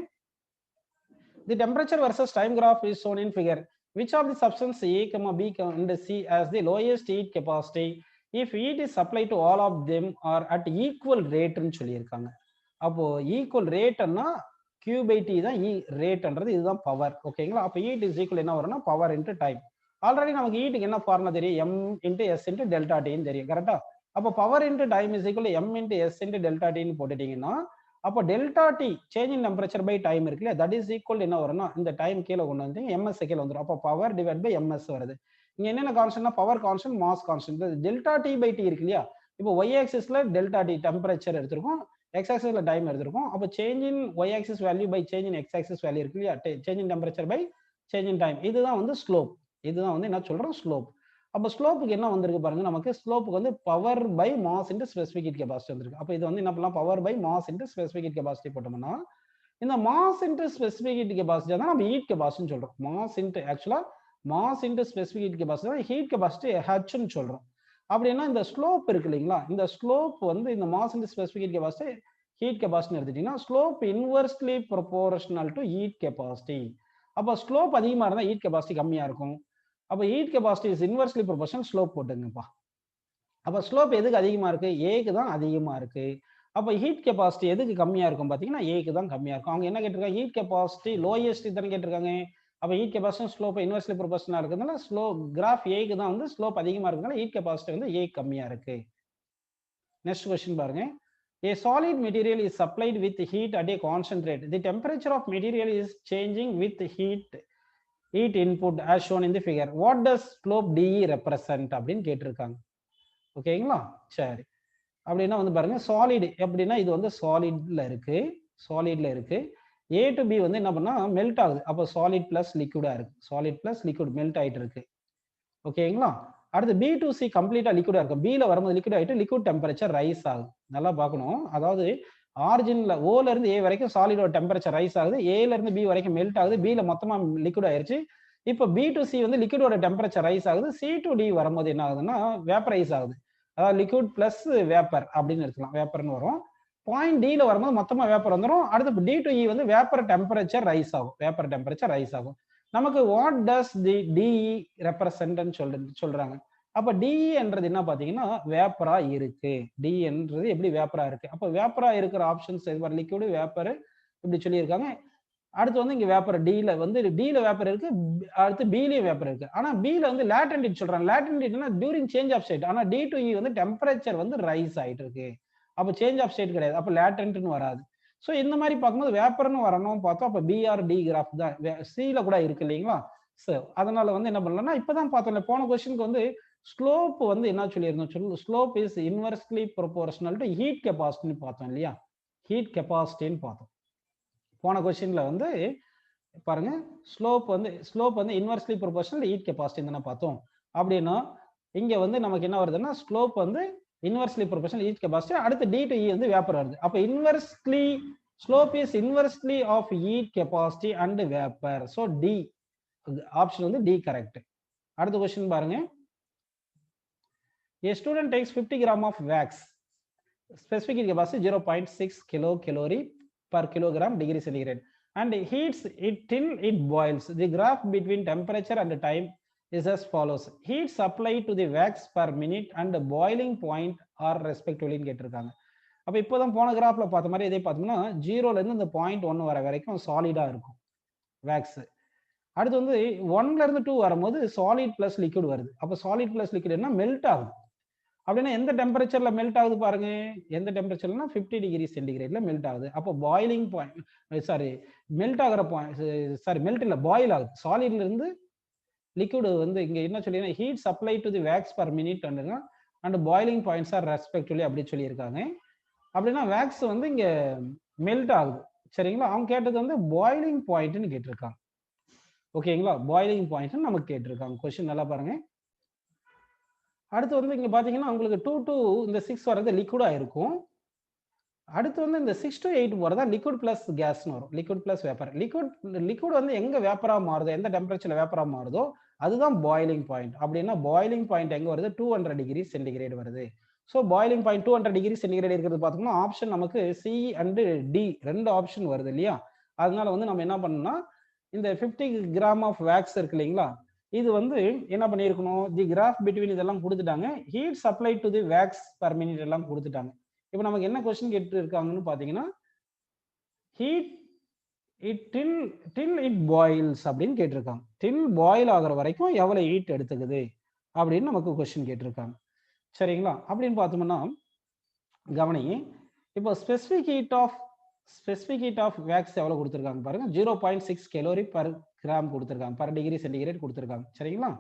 தி temperature versus time graph is shown in figure. which of the substance A, B and C has the lowest heat capacity if heat is supplied to all of them are at equal rate ன்னு சொல்லியிருக்காங்க. அப்போ equal ரேட்னா Q by T தான் ரேட்ன்றது, இதுதான் power. ஓகேங்களா? அப்போ heat is equal என்ன வரும்னா power into time. Already நமக்கு ஹீட்டுக்கு என்ன ஃபார்முலா தெரியும்? M into S into delta டின்னு தெரியும். கரெக்டா? அப்போ power into time is equal M into S into delta டின்னு போட்டுட்டீங்கன்னா அப்போ delta T change in temperature by time இருக்கு இல்லையா, தட் இஸ் ஈக்குவல் என்ன வரும்னா இந்த டைம் கீழே கொண்டு வந்து எம்எஸ் கீழே வந்துடும். அப்போ பவர் டிவைட் பை எம்எஸ் வருது. இங்க என்னென்ன கான்ஸ்டன்ட்னா power constant, mass constant. Delta T by T இருக்கு இல்லையா, இப்போ ஒய் ஆக்சிஸ்ல டெல்டா டி டெம்பரேச்சர் எடுத்திருக்கோம், எக்ஸ் ஆக்சிஸ்ல டைம் எடுத்திருக்கோம். அப்போ change in Y axis value by change in X axis value இருக்கு இல்லையா, change in temperature by change in time. இதுதான் வந்து ஸ்லோப். இதுதான் வந்து என்ன சொல்றோம்? ஸ்லோப். அப்போ ஸ்லோப்புக்கு என்ன வந்திருக்கு பாருங்க, நமக்கு ஸ்லோப்புக்கு வந்து power by mass into specific heat capacity வந்திருக்கு. அப்போ இது வந்து என்ன பண்ணலாம்? Power by mass into specific heat capacity போட்டோம்னா இந்த mass into specific heat capacity தான் நம்ம ஹீட் கெபாசிட்டின்னு சொல்றோம். மாஸ் இன்டு ஆக்சுவலா mass into specific heat capacity தான் ஹீட் கெபாசிட்டி ஹெச்னு சொல்றோம். அப்படின்னா இந்த ஸ்லோப் இருக்கு இல்லைங்களா, இந்த ஸ்லோப் வந்து இந்த mass into specific heat capacity heat capacity எடுத்துட்டீங்கன்னா slope inversely proportional to heat capacity. அப்போ ஸ்லோப் அதிகமா இருந்தா ஹீட் கெபாசிட்டி கம்மியா இருக்கும். அப்போ heat capacity is inversely proportional, slope போட்டுங்கப்பா. அப்போ ஸ்லோப் எதுக்கு அதிகமா இருக்கு? ஏக்கு தான் அதிகமா இருக்கு. அப்போ ஹீட் கெபாசிட்டி எதுக்கு கம்மியா இருக்கும் பாத்தீங்கன்னா ஏக்கு தான் கம்மியா இருக்கும். அவங்க என்ன கேட்டிருக்காங்க? ஹீட் கெபாசிட்டி லோயஸ்ட் தானே கேட்டிருக்காங்க. அப்போ ஹீட் கெபாசிட்டி ஸ்லோப் இன்வெர்ஸ்லி ப்ரொபோர்ஷனலா இருக்கிறதுனால ஸ்லோ கிராஃப் ஏக்கு தான் வந்து ஸ்லோப் அதிகமா இருக்கிறதுனால ஹீட் கெபாசிட்டி வந்து ஏ கம்மியா இருக்கு. நெக்ஸ்ட் क्वेश्चन பாருங்க. A solid material is supplied with heat at a constant rate. The temperature of material is changing with heat input as shown in the figure. What does slope DE represent அப்படின்னு கேட்டிருக்காங்க. ஓகேங்களா? சரி, அப்படின்னா வந்து பாருங்க solid எப்படின்னா இது வந்து சாலிட்ல இருக்கு, சாலிட்ல இருக்கு. A to B வந்து என்ன பண்ணா மெல்ட் ஆகுது. அப்போ சாலிட் பிளஸ் லிக்விடா இருக்கு, சாலிட் பிளஸ் லிக்விட் மெல்ட் ஆயிட்டு இருக்கு. ஓகேங்களா? அடுத்து B to C கம்ப்ளீட்டா லிக்விடா இருக்கும். B ல வரும்போது லிக்விட் ஆயிட்டு லிக்விட் டெம்பரேச்சர் ரைஸ் ஆகுது. நல்லா பார்க்கணும். அதாவது ஆரிஜின்ல ஓல இருந்து ஏ வரைக்கும் சாலிடோட டெம்பரேச்சர் ரைஸ் ஆகுது, ஏல இருந்து பி வரைக்கும் மெல்ட் ஆகுது, பில மொத்தமா லிக்விட் ஆயிருச்சு. இப்போ பி டு சி வந்து லிக்விடோட டெம்பரேச்சர் ரைஸ் ஆகுது, சி டு டி வரும்போது என்ன ஆகுதுன்னா வேப்பரைஸ் ஆகுது. அதாவது லிக்விட் பிளஸ் வேப்பர் அப்படின்னு எடுத்துக்கலாம், வேப்பர்னு வரும். பாயிண்ட் டில வரும்போது மொத்தமா வேப்பர் வந்துடும். அடுத்து டி டு இ வந்து வேப்பர் டெம்பரேச்சர் ரைஸ் ஆகும், வேப்பர் டெம்பரேச்சர் ரைஸ் ஆகும். நமக்கு வாட் டஸ் தி டிஇ ரெப்ரசன்ட்னு சொல்றாங்க. அப்ப டிஇ என்றது என்ன பாத்தீங்கன்னா வேப்பரா இருக்கு. டி என்றது எப்படி வேப்பரா இருக்கு. அப்ப வேப்பரா இருக்கிற ஆப்ஷன்ஸ் லிக்விட், வேப்பர் இப்படி சொல்லியிருக்காங்க. அடுத்து வந்து இங்க வேப்பர் டில வந்து டில வேப்பர் இருக்கு, அடுத்து பிலயும் வேப்பர் இருக்கு. ஆனா பில வந்து லேட்டன்ட் ஹீட் சொல்றாங்க. லேட்டன்ட் ஹீட்னா டியூரிங் சேஞ்ச் ஆஃப் ஸ்டேட். ஆனா டி டு இ வந்து டெம்பரேச்சர் வந்து ரைஸ் ஆயிட்டு இருக்கு. அப்ப சேஞ்ச் ஆஃப் ஸ்டேட் கிடையாது, அப்ப லேட்டன்ட்னு வராது. ஸோ இந்த மாதிரி பார்க்கும்போது வேப்பர்னு வரணும் பார்த்தோம். அப்போ பிஆர் டி கிராஃப் தான் சில கூட இருக்கு இல்லைங்களா. ஸோ அதனால வந்து என்ன பண்ணலாம்னா இப்பதான் பார்த்தோம் போன கொஸ்டினுக்கு வந்து ஸ்லோப் வந்து என்ன சொல்லியிருந்தோம், slope is inversely proportional to heat கெபாசிட்டின்னு பார்த்தோம் இல்லையா, ஹீட் கெபாசிட்டின்னு பார்த்தோம் போன கொஸ்டின்ல வந்து. பாருங்க ஸ்லோப் வந்து இன்வெர்ஸ்லி ப்ரொபோர்ஷனல் ஹீட் கெபாசிட்டி தானே பார்த்தோம். அப்படின்னா இங்க வந்து நமக்கு என்ன வருதுன்னா ஸ்லோப் வந்து இன்வெர்ஸ்லி ப்ரொபோர்ஷனல் ஹீட் கெபாசிட்டி, அடுத்து டி டு இ வந்து வேப்பர் வருது. அப்ப inversely slope is inversely of heat capacity and vapour. So D option வந்து டி கரெக்ட். அடுத்த क्वेश्चन பாருங்க. A student takes 50 gram of wax, specific heat capacity 0.6 kilocalorie per kilogram degree centigrade, and heats it till it boils. The graph between temperature and time is as follows. Heat supplied to the wax per minute and boiling point are respectively கேட்டிருக்காங்க. அப்ப இப்போதான் போன கிராஃப்ல பார்த்த மாதிரி இதே பார்த்தோம்னா 0ல இருந்து இந்த 0.1 வர வரைக்கும் சாலிடா இருக்கும் வேக்ஸ். அடுத்து வந்து 1ல இருந்து 2 வரும்போது சாலிட் பிளஸ் லிக்விட் வருது. அப்ப சாலிட் பிளஸ் லிக்விட் என்ன மெல்ட் ஆகுது. அப்படின்னா எந்த டெம்பரேச்சர்ல மெல்ட் ஆகுது பாருங்க, எந்த டெம்பரேச்சர்னா 50 டிகிரி சென்டிகிரேட்ல மெல்ட் ஆகுது. அப்போ பாயிலிங் பாயிண்ட் மெல்ட் ஆகிற பாயிண்ட் மெல்ட் இல்ல பாயில் ஆகுது. சாலிட்ல இருந்து லிக்விட் வந்து இங்க என்ன சொல்லி heat supply to the wax per minute and boiling points R respectively அப்படி சொல்லியிருக்காங்க. அப்படின்னா வேக்ஸ் வந்து இங்க மெல்ட் ஆகுது. சரிங்களா, அவங்க கேட்டது வந்து பாயிலிங் பாயிண்ட்னு கேட்டிருக்காங்க. ஓகேங்களா, பாயிலிங் பாயிண்ட் நமக்கு கேட்டிருக்காங்க. கொஸ்டின் நல்லா பாருங்க. அடுத்து வந்து இங்க பாத்தீங்கன்னா உங்களுக்கு 2 to இந்த 6 வரது லிக்விடா இருக்கும். அடுத்து வந்து இந்த 6 to 8 போறதா லிக்விட் பிளஸ் கேஸ்னு வரும், லிக்விட் பிளஸ் வேப்பர். லிக்விட் வந்து எங்க வேப்பரா மாறுதோ, எந்த டெம்பரேச்சர்ல வேப்பரா மாறுதோ அதுதான் பாயிலிங் பாயிண்ட். அப்படின்னா பாயிலிங் பாயிண்ட் எங்க வருது, 200 டிகிரி சென்டிகிரேட் வருது. So boiling point 200 degree centigrade இருக்கிறது பார்த்தோம்னா ஆப்ஷன் நமக்கு சி அண்ட் டி ரெண்டு ஆப்ஷன் வருது இல்லையா. அதனால வந்து நம்ம என்ன பண்ணணும்னா இந்த 50 கிராம் ஆஃப் வேக்ஸ் இருக்கு இல்லைங்களா, இது வந்து என்ன பண்ணியிருக்கணும், தி கிராஃப் பிட்வீன் இதெல்லாம் கொடுத்துட்டாங்க, heat supply to the wax per minute எல்லாம் கொடுத்துட்டாங்க. இப்போ நமக்கு என்ன கொஸ்டின் கேட்டு இருக்காங்கன்னு பார்த்தீங்கன்னா, heat it till it boils அப்படின்னு கேட்டிருக்காங்க. டில் பாயில் ஆகிற வரைக்கும் எவ்வளோ ஹீட் எடுத்துக்குது அப்படின்னு நமக்கு கொஸ்டின் கேட்டிருக்காங்க. சரிங்களா? அப்படின்னு பார்த்தோம்னா கவனி, இப்போ ஸ்பெசிஃபிக் ஹீட் ஆஃப் வேக்ஸ் எவ்வளோ கொடுத்துருக்காங்க பாருங்க, 0.6 கலோரி பர் கிராம் கொடுத்துருக்காங்க, பர் டிகிரி சென்டிகிரேட் கொடுத்துருக்காங்க. சரிங்களா?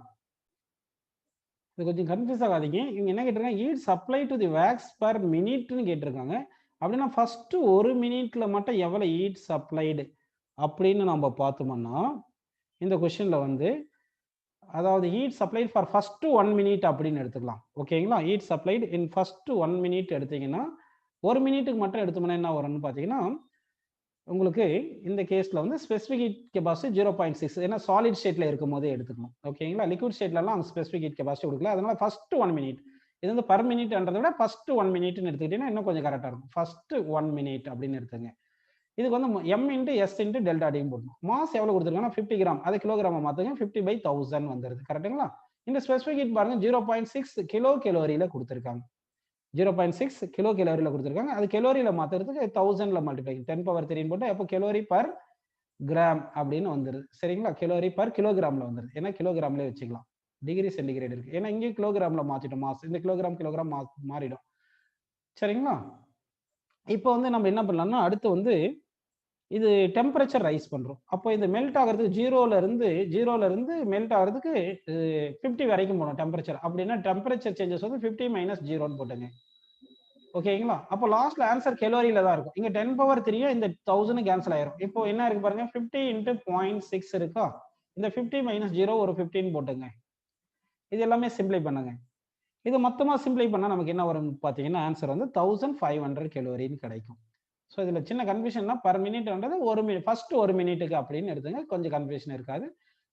இது கொஞ்சம் கன்ஃபியூஸ் ஆகாதீங்க. இவங்க என்ன கேட்டிருக்காங்க, heat supply to the wax per மினிட்னு கேட்டிருக்காங்க. அப்படின்னா ஃபர்ஸ்ட் 1 மினிட்ல மட்டும் எவ்வளோ ஹீட் சப்ளைடு அப்படின்னு நம்ம பார்த்தோம்னா, இந்த கொஸ்டின்ல வந்து அதாவது heat supplied for first 1 minute அப்படின்னு எடுத்துக்கலாம். ஓகேங்களா? Heat supplied in first 1 minute எடுத்தீங்கன்னா, 1 மினிட்டுக்கு மட்டும் எடுத்தோம்னா என்ன வரும்னு பார்த்தீங்கன்னா, உங்களுக்கு இந்த கேஸ்ல வந்து ஸ்பெசிஃபிக் ஹீட் கெபாசிட்டி 0.6, ஏன்னா சாலிட் ஸ்டேட்ல இருக்கும் போதே எடுத்துக்கணும். ஓகேங்களா? லிக்விட் ஸ்டேட்லலாம் அவங்க ஸ்பெசிஃபிக் ஹீட் கெபாசிட்டி கொடுக்கல. அதனால ஃபர்ஸ்ட் 1 மினிட், இது வந்து பர் மினிட்ன்றதை விட ஃபர்ஸ்ட் 1 மினிட்னு எடுத்துக்கிட்டீங்கன்னா இன்னும் கொஞ்சம் கரெக்டாக இருக்கும். ஃபர்ஸ்ட் 1 மினிட் அப்படின்னு எடுத்துங்க. இதுக்கு வந்து m into S into delta டியும் போடணும். மாஸ் எவ்வளோ கொடுத்துருக்காங்கன்னா 50 கிராம், அது கிலோகிராம மாற்றுங்க, 50/1000 வந்துருது. கரெக்டுங்களா? இந்த ஸ்பெசிஃபிக் ஹீட் பாருங்க 0.6 கிலோ கலோரியில கொடுத்துருக்காங்க. 0.6 கிலோ கலோரியில கொடுத்துருக்காங்க. அது கலோரியில மாத்துறதுக்கு 1000ல மல்டிப்ளை 10⁻³ போட்டு அப்போ கலோரி பர் கிராம் அப்படின்னு வந்துருது. சரிங்களா? கலோரி பர் கிலோகிராம்ல வந்துருது. ஏன்னா கிலோகிராம்ல வச்சுக்கலாம், டிகிரி சென்டிகிரேட் இருக்கு. ஏன்னா இங்கே கிலோகிராம்ல மாத்திட்டோம் மாஸ், இந்த கிலோகிராம் மாறிடும். சரிங்களா? இப்போ வந்து நம்ம என்ன பண்ணலாம்னா, அடுத்து வந்து இது டெம்பரேச்சர் ரைஸ் பண்றோம். அப்போ இது மெல்ட் ஆகிறதுக்கு ஜீரோல இருந்து மெல்ட் ஆகிறதுக்கு 50 வரைக்கும் போகணும் டெம்பரேச்சர். அப்படின்னா டெம்பரேச்சர் சேஞ்சஸ் வந்து 50 - 0ன்னு போட்டுங்க. ஓகேங்களா? அப்போ லாஸ்ட்ல ஆன்சர் கலோரியில தான் இருக்கும். இங்க 10⁻³ இந்த 1000 கேன்சல் ஆயிரும். இப்போ என்ன இருக்கு பாருங்க, 50 × 0.6 இருக்கா, இந்த 50 - 0 ஒரு 15 போட்டுங்க. இது எல்லாமே சிம்பிளை பண்ணுங்க. இது மொத்தமா சிம்பிளை பண்ணா நமக்கு என்ன வரும் பாத்தீங்கன்னா, ஆன்சர் வந்து 1500 கலோரின்னு கிடைக்கும். ஸோ இதுல சின்ன கன்ஃபியூஷன்னா, பர் மினிட்ன்றது ஃபர்ஸ்ட் 1 மினிட்டுக்கு அப்படின்னு எடுத்துங்க, கொஞ்சம் கன்ஃபியூஷன் இருக்காது.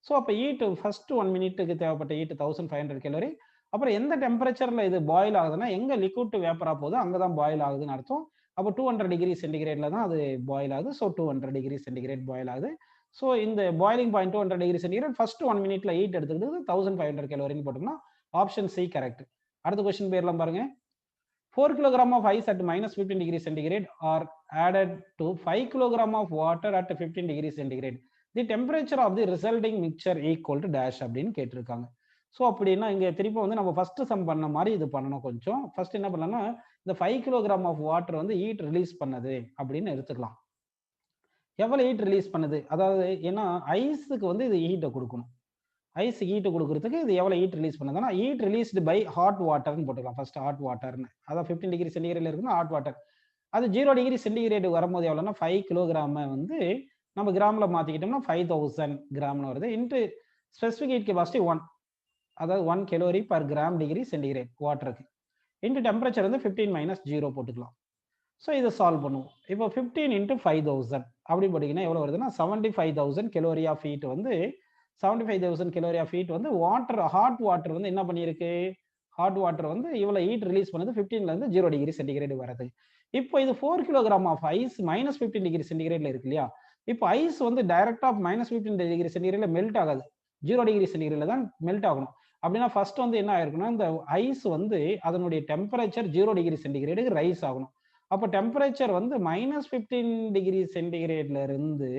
ஸோ அப்போ ஹீட் ஃபர்ஸ்ட் 1 மினிட்டுக்கு தேவைப்பட்ட ஹீட் 1500 கலோரி. அப்புறம் எந்த டெம்பரேச்சர்ல இது பாயில் ஆகுதுன்னா, எங்க லிக்விட் டு வேப்பரா போதோ அங்கதான் பாயில் ஆகுதுன்னு அர்த்தம். அப்போ 200 டிகிரி சென்டிகிரேட்ல தான் அது பாயில் ஆகுது. ஸோ 200 டிகிரி சென்டிகிரேட் பாயில் ஆகுது. ஸோ இந்த boiling point 200 degree centigrade, first 1 மினிட்ல ஹீட் எடுத்துக்கிட்டு 1500 கலோரின்னு போட்டோம்னா ஆப்ஷன் சி கரெக்ட். அடுத்த கொஸ்டின் போயிடலாம் பாருங்க. 4 kg of ice at -15 degree centigrade are added to 5 kg of water at 15 degree centigrade. The temperature of the resulting mixture equal to dash அப்படின்னு கேட்டிருக்காங்க. So அப்படின்னா இங்க திருப்பி வந்து நம்ம ஃபர்ஸ்ட் சம் பண்ண மாதிரி இது பண்ணணும். கொஞ்சம் ஃபர்ஸ்ட் என்ன பண்ணலாம்னா, இந்த 5 kg of வாட்டர் வந்து ஹீட் ரிலீஸ் பண்ணது அப்படின்னு எடுத்துக்கலாம். எவ்வளவு ஹீட் ரிலீஸ் பண்ணுது, அதாவது ஏன்னா ஐஸுக்கு வந்து இது ஹீட்டை கொடுக்கணும். ஐஸ் ஹீட் கொடுக்கறதுக்கு இது எவ்வளவு ஹீட் ரிலீஸ் பண்ணுதுன்னா, ஹீட் ரிலீஸ்டு பை ஹாட் வாட்டர்னு போட்டுக்கலாம். ஃபர்ஸ்ட் ஹாட் வாட்டர்னு, அதான் 15 டிகிரி சென்டிகிரேட்ல இருக்குன்னா ஹாட் வாட்டர். அது 0 டிகிரி சென்டிகிரேட் வரும்போது எவ்வளோன்னா 5 கிலோகிராம வந்து நம்ம கிராம்ல மாத்திக்கிட்டோம்னா 5000 கிராம்னு வருது. இன்ட்டு ஸ்பெசிஃபிக் ஹீட் கெபாசிட்டி 1, அதாவது 1 calorie per gram degree centigrade வாட்டருக்கு, இன்ட்டு டெம்பரேச்சர் வந்து 15 - 0 போட்டுக்கலாம். ஸோ இதை சால்வ் பண்ணுவோம். இப்போ 15 × 5000 அப்படி போட்டிங்கன்னா எவ்வளோ வருதுன்னா 75,000 கலோரி ஆஃப் ஹீட் வந்து 75,000 கலோரி ஆஃப் ஹீட் வந்து ஹாட் வாட்டர் வந்து என்ன பண்ணியிருக்கு, ஹாட் வாட்டர் வந்து இவ்வளோ ஹீட் ரிலீஸ் பண்ணது 15ல இருந்து 0 டிகிரி சென்டிகிரேட் வரது. இப்போ இது 4 kg ஆஃப் ஐஸ் -15 டிகிரி சென்டிகிரேட்ல இருக்கு இல்லையா. இப்போ ஐஸ் வந்து டைரக்டா -15 டிகிரி சென்டிகிரேட்ல மெல்ட் ஆகாது, 0 டிகிரி சென்டிகிரேட்ல தான் மெல்ட் ஆகணும். அப்படின்னா ஃபர்ஸ்ட் வந்து என்ன ஆயிருக்குன்னா, இந்த ஐஸ் வந்து அதனுடைய டெம்பரேச்சர் 0 டிகிரி சென்டிகிரேடுக்கு ரைஸ் ஆகணும். அப்போ டெம்பரேச்சர் வந்து -15 டிகிரி சென்டிகிரேட்ல இருந்து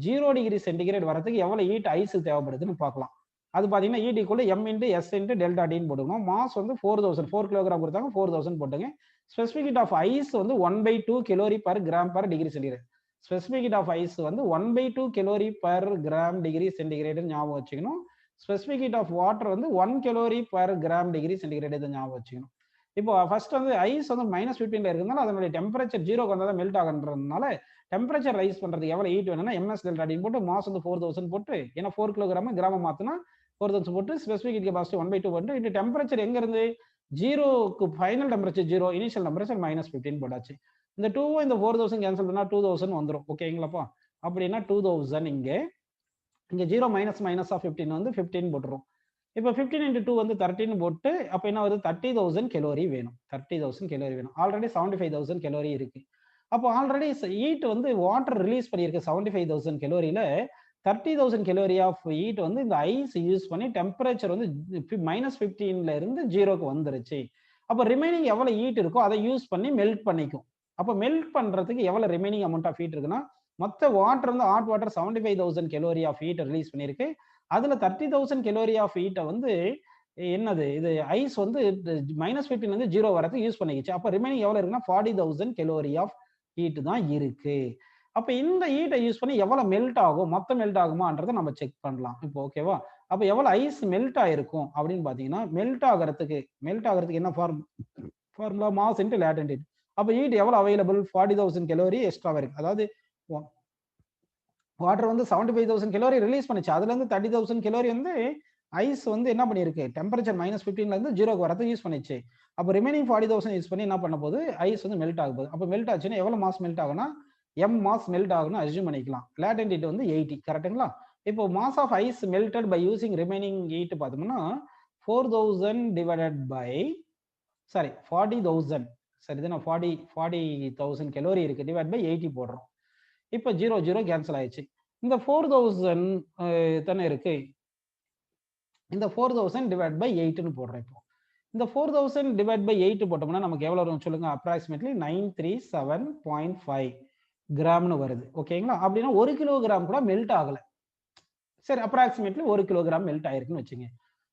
0 டிகிரி சென்டிகிரேட் வரதுக்கு எவ்வளவு ஹீட் ஐஸுக்கு தேவைப்படுதுன்னு பார்க்கலாம். அது பார்த்தீங்கன்னா heat equal m × s × delta டின்னு போட்டுக்கணும். மாஸ் வந்து 4000, 4 கிலோகிராம் கொடுத்தாங்க, 4000 போட்டுங்க. ஸ்பெசிஃபிக் ஹீட் ஆஃப் ஐஸ் வந்து 1/2 calorie per gram per degree centigrade. Specific heat of ice வந்து 1/2 calorie per gram degree centigrade ஞாபகம் வச்சுக்கணும். ஸ்பெசிஃபிக் ஹீட் ஆஃப் வாட்டர் வந்து 1 calorie per gram degree centigrade இதை ஞாபகம் வச்சுக்கணும். இப்போ ஃபர்ஸ்ட் வந்து ஐஸ் வந்து -15ல இருக்கிறதுனால அதனுடைய டெம்பரேச்சர் 0க்கு வந்தால் தான் மெல்ட் ஆகுன்றதுனால டெம்பரேச்சர் ரைஸ் பண்றதுக்கு எவ்வளவு ஹீட் வேணும்னா ms டெல்டா டின்னு போட்டு மாஸ் வந்து 4000 போட்டு, ஏன்னா 4 கிலோகிராம் கிராம மாத்தினா 4000 போட்டு ஸ்பெசிஃபிக் ஹீட் கெபாசிட்டி 1/2 போட்டு, இது டெம்பரேச்சர் எங்க இருந்து 0க்கு ஃபைனல் டெம்பரேச்சர் 0, இனிஷியல் டெம்பரேச்சர் -15 போட்டாச்சு. இந்த 2 இந்த 4000 கேன்சல் பண்ணா 2000 வந்துரும். ஓகேங்களாப்பா? அப்படின்னா 2000 இங்க 0 - ஆஃப் 15 வந்து 15 போட்டுரும். இப்போ 15 × 2 வந்து 13 போட்டு, அப்போ என்ன வருது 30,000 கலோரி வேணும். 30,000 கலோரி வேணும். ஆல்ரெடி 75,000 கலோரி இருக்கு. அப்போ ஆல்ரெடி ஹீட் வந்து வாட்டர் ரிலீஸ் பண்ணியிருக்கு 75,000 கலோரியில 30,000 கலோரி ஆஃப் ஹீட் வந்து இந்த ஐஸ் யூஸ் பண்ணி டெம்பரேச்சர் வந்து -15ல இருந்து 0க்கு வந்துருச்சு. அப்போ ரிமைனிங் எவ்வளவு ஹீட் இருக்கோ அதை யூஸ் பண்ணி மெல்ட் பண்ணிக்கும். அப்போ மெல்ட் பண்றதுக்கு எவ்வளவு ரிமைனிங் அமௌண்ட் ஆஃப் ஹீட் இருக்குன்னா, மொத்த வாட்டர் வந்து hot water 75,000 calorie of heat release பண்ணிருக்கு. அதுல 30,000 கலோரி ஆஃப் ஹீட்டை வந்து என்னது இது ஐஸ் வந்து -15 வந்து 0 வரதுக்கு யூஸ் பண்ணிக்கிச்சு. அப்போ ரிமைனிங் எவ்வளவு இருக்குன்னா 40,000 கலோரி ஆஃப் ஹீட் தான் இருக்கு. அப்ப இந்த ஹீட்டை யூஸ் பண்ணி எவ்வளவு மெல்ட் ஆகும், மொத்தம் மெல்ட் ஆகுமான்றதை நம்ம செக் பண்ணலாம். இப்போ ஓகேவா? அப்ப எவ்வளவு ஐஸ் மெல்ட் ஆயிருக்கும் அப்படின்னு பாத்தீங்கன்னா, மெல்ட் ஆகிறதுக்கு என்ன formula mass into latent heat. அப்ப ஹீட் எவ்வளவு அவைலபிள் 40,000 கலோரி எக்ஸ்ட்ராவா இருக்கு. அதாவது வாட்டர் வந்து 75,000 கலோரி ரிலீஸ் பண்ணுச்சு. அதுல இருந்து 30,000 கலோரி வந்து ஐஸ் வந்து என்ன பண்ணிருக்கு, டெம்பரேச்சர் -15ல இருந்து 0க்கு வரதுக்கு யூஸ் பண்ணிச்சு. அப்போ ரிமைனிங் 40,000 யூஸ் பண்ணி என்ன பண்ண போகுது, ஐஸ் வந்து மெல்ட் ஆக போகுது. அப்போ மெல்ட் ஆச்சுன்னா எவ்வளவு மாஸ் மெல்ட் ஆகும்னா m மாஸ் மெல்ட் ஆகும்னு அஸ்யூம் பண்ணிக்கலாம். லேட்டன்ட் ஹீட் வந்து 80, கரெக்ட்டுங்களா? இப்போ mass of ice melted by using remaining heat பார்த்தோம்னா 40,000 டிவைடட் பை 40,000 சரிதானே, 40,000 கலோரி இருக்கு, டிவைட் பை 80 போடுறோம். இப்போ 0 0 கேன்சல் ஆயிடுச்சு. இந்த 4,000 தானே இருக்கு, இந்த 4,000 டிவைட் பை 8ன்னு போடுறேன். இப்போ இந்த 4,000 டிவைட் பை 8 போட்டோம்னா நமக்கு எவ்வளவு வரும் சொல்லுங்க? அப்ராக்சிமேட்லி 937.5 கிராம்னு வருது. ஓகேங்களா? அப்படின்னா 1 கிலோகிராம் கூட மெல்ட் ஆகல. சரி, அப்ராக்சிமேட்லி 1 கிலோகிராம் மெல்ட் ஆயிருக்குன்னு வச்சுங்க.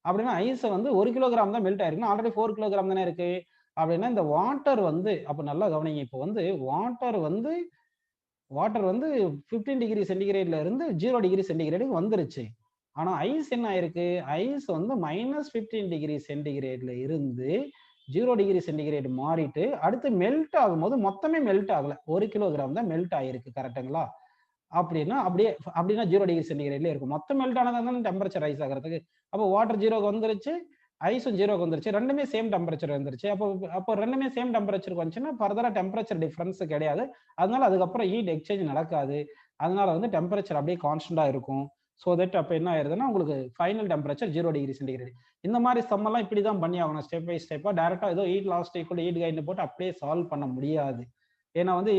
அப்படின்னா ஐஸ் வந்து 1 கிலோகிராம் தான் மெல்ட் ஆயிருக்குன்னா ஆல்ரெடி 4 கிலோகிராம் தானே இருக்கு. அப்படின்னா இந்த வாட்டர் வந்து, அப்ப நல்லா கவனிங்க, இப்போ வந்து வாட்டர் வந்து 15 டிகிரி சென்டிகிரேட்ல இருந்து 0 டிகிரி சென்டிகிரேடுக்கு வந்துருச்சு. ஆனா ஐஸ் என்ன ஆயிருக்கு, ஐஸ் வந்து -15 டிகிரி சென்டிகிரேட்ல இருந்து 0 டிகிரி சென்டிகிரேட் மாறிட்டு அடுத்து மெல்ட் ஆகும்போது மொத்தமே மெல்ட் ஆகல, 1 கிலோகிராம் தான் மெல்ட் ஆயிருக்கு. கரெக்டுங்களா? அப்படின்னா 0 டிகிரி சென்டிகிரேட்ல இருக்கும். மொத்தம் மெல்ட் ஆனதான டெம்பரேச்சர் ரைஸ் ஆகிறதுக்கு. அப்போ வாட்டர் 0க்கு வந்துருச்சு, ஐஸும் 0க்கு வந்துருச்சு, ரெண்டுமே சேம் டெம்பரேச்சர் வந்துருச்சு. அப்போ ரெண்டுமே சேம் டெம்பரேச்சருக்கு வந்துச்சுன்னா ஃபர்தரா டெம்பரேச்சர் டிஃபரன்ஸ் கிடையாது. அதனால அதுக்கப்புறம் ஹீட் எக்ஸ்சேஞ்ச் நடக்காது. அதனால வந்து டெம்பரேச்சர் அப்படியே கான்ஸ்டன்டா இருக்கும். ஸோ தட் அப்போ என்ன ஆயிருதுன்னா உங்களுக்கு ஃபைனல் டெம்பரேச்சர் 0 டிகிரி சென்டிகிரேட். இந்த மாதிரி சம் எல்லாம் இப்படி தான் பண்ணி ஆகணும், ஸ்டெப் பை ஸ்டெப்பா. டைரக்டா ஏதோ heat lost equal heat gain போட்டு அப்படியே சால்வ் பண்ண முடியாது. ஏன்னா வந்து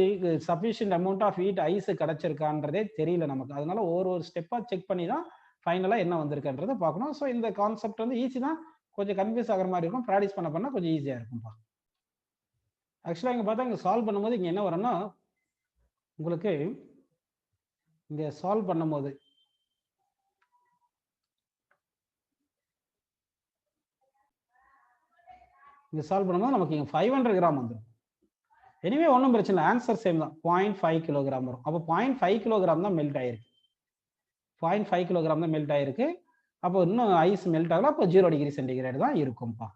sufficient amount of heat ice கிடைச்சிருக்கான்றதே தெரியல நமக்கு. அதனால ஒரு ஸ்டெப்பா செக் பண்ணி தான் ஃபைனலா என்ன வந்திருக்குன்றதை பார்க்கணும். ஸோ இந்த கான்செப்ட் வந்து ஈஸி தான், கொஞ்சம் கன்ஃபியூஸ் ஆகிற மாதிரி இருக்கும். ப்ராக்டிஸ் பண்ண கொஞ்சம் ஈஸியா இருக்கும்பா. ஆக்சுவலா இங்க பார்த்தா இங்க சால்வ் பண்ணும்போது இங்க என்ன வரும்னா, உங்களுக்கு இங்க சால்வ் பண்ணும்போது நமக்கு இங்க 500 கிராம் வந்துடும். எனிவே ஒன்றும் பிரச்சனை இல்லை, ஆன்சர் சேம் தான், 0.5 கிலோகிராம் வரும். அப்போ 0.5 கிலோகிராம் தான் மெல்ட் ஆயிருக்கு. 0.5 கிலோகிராம் தான் மெல்ட் ஆயிருக்கு. அப்போ இன்னும் ஐஸ் மெல்ட் ஆகல, அப்போ 0 டிகிரி சென்டிகிரேட் தான் இருக்கும்பா.